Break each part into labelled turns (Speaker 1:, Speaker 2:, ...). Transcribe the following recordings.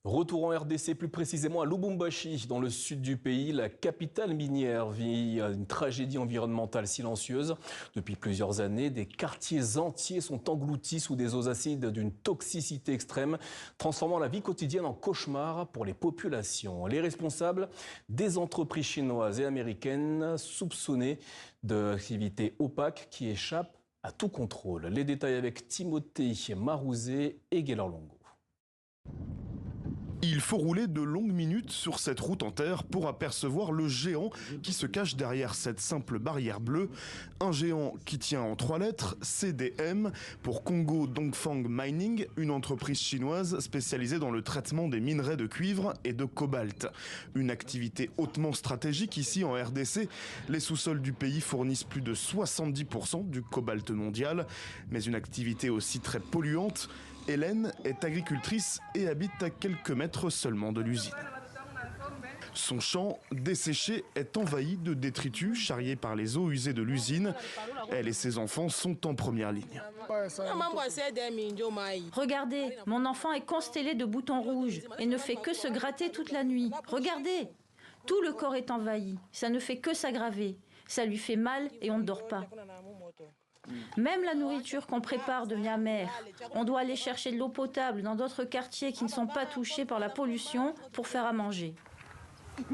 Speaker 1: Retour en RDC, plus précisément à Lubumbashi, dans le sud du pays. La capitale minière vit une tragédie environnementale silencieuse. Depuis plusieurs années, des quartiers entiers sont engloutis sous des eaux acides d'une toxicité extrême, transformant la vie quotidienne en cauchemar pour les populations. Les responsables des entreprises chinoises et américaines soupçonnées d'activités opaques qui échappent à tout contrôle. Les détails avec Timothée Marouzé et Guélor Longo.
Speaker 2: Il faut rouler de longues minutes sur cette route en terre pour apercevoir le géant qui se cache derrière cette simple barrière bleue. Un géant qui tient en 3 lettres, CDM, pour Congo Dongfang Mining, une entreprise chinoise spécialisée dans le traitement des minerais de cuivre et de cobalt. Une activité hautement stratégique ici en RDC. Les sous-sols du pays fournissent plus de 70% du cobalt mondial, mais une activité aussi très polluante. Hélène est agricultrice et habite à quelques mètres seulement de l'usine. Son champ, desséché, est envahi de détritus charriés par les eaux usées de l'usine. Elle et ses enfants sont en première ligne.
Speaker 3: Regardez, mon enfant est constellé de boutons rouges et ne fait que se gratter toute la nuit. Regardez, tout le corps est envahi, ça ne fait que s'aggraver. Ça lui fait mal et on ne dort pas. Même la nourriture qu'on prépare devient amère. On doit aller chercher de l'eau potable dans d'autres quartiers qui ne sont pas touchés par la pollution pour faire à manger.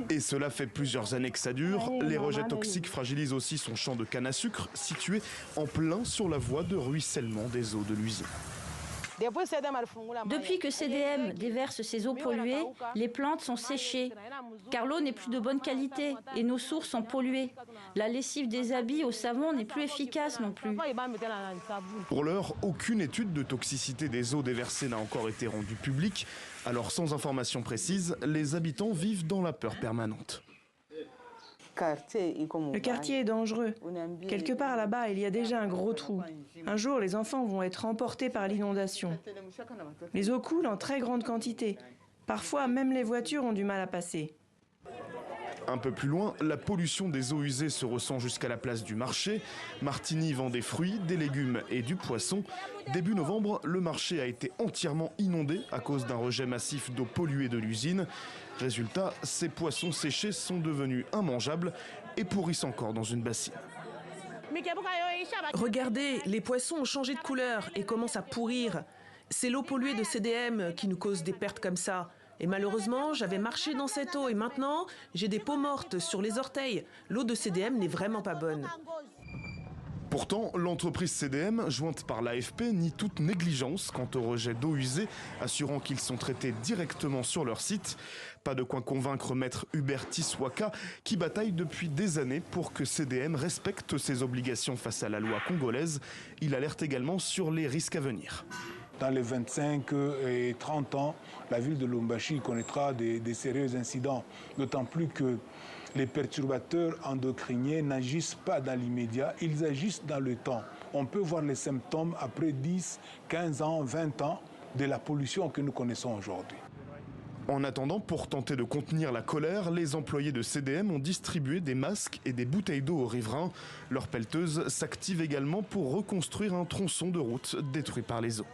Speaker 2: Et cela fait plusieurs années que ça dure. Les rejets toxiques fragilisent aussi son champ de canne à sucre, situé en plein sur la voie de ruissellement des eaux de l'usine.
Speaker 3: Depuis que CDM déverse ses eaux polluées, les plantes sont séchées, car l'eau n'est plus de bonne qualité et nos sources sont polluées. La lessive des habits au savon n'est plus efficace non plus.
Speaker 2: Pour l'heure, aucune étude de toxicité des eaux déversées n'a encore été rendue publique. Alors sans information précise, les habitants vivent dans la peur permanente.
Speaker 4: Le quartier est dangereux. Quelque part là-bas, il y a déjà un gros trou. Un jour, les enfants vont être emportés par l'inondation. Les eaux coulent en très grande quantité. Parfois, même les voitures ont du mal à passer.
Speaker 2: Un peu plus loin, la pollution des eaux usées se ressent jusqu'à la place du marché. Martini vend des fruits, des légumes et du poisson. Début novembre, le marché a été entièrement inondé à cause d'un rejet massif d'eau polluée de l'usine. Résultat, ces poissons séchés sont devenus immangeables et pourrissent encore dans une bassine.
Speaker 5: Regardez, les poissons ont changé de couleur et commencent à pourrir. C'est l'eau polluée de CDM qui nous cause des pertes comme ça. Et malheureusement, j'avais marché dans cette eau et maintenant, j'ai des peaux mortes sur les orteils. L'eau de CDM n'est vraiment pas bonne.
Speaker 2: Pourtant, l'entreprise CDM, jointe par l'AFP, nie toute négligence quant au rejet d'eau usée, assurant qu'ils sont traités directement sur leur site. Pas de quoi convaincre maître Hubertis Waka, qui bataille depuis des années pour que CDM respecte ses obligations face à la loi congolaise. Il alerte également sur les risques à venir.
Speaker 6: Dans les 25 et 30 ans, la ville de Lubumbashi connaîtra des sérieux incidents, d'autant plus que les perturbateurs endocriniens n'agissent pas dans l'immédiat, ils agissent dans le temps. On peut voir les symptômes après 10, 15 ans, 20 ans de la pollution que nous connaissons aujourd'hui.
Speaker 2: En attendant, pour tenter de contenir la colère, les employés de CDM ont distribué des masques et des bouteilles d'eau aux riverains. Leur pelleteuse s'active également pour reconstruire un tronçon de route détruit par les eaux.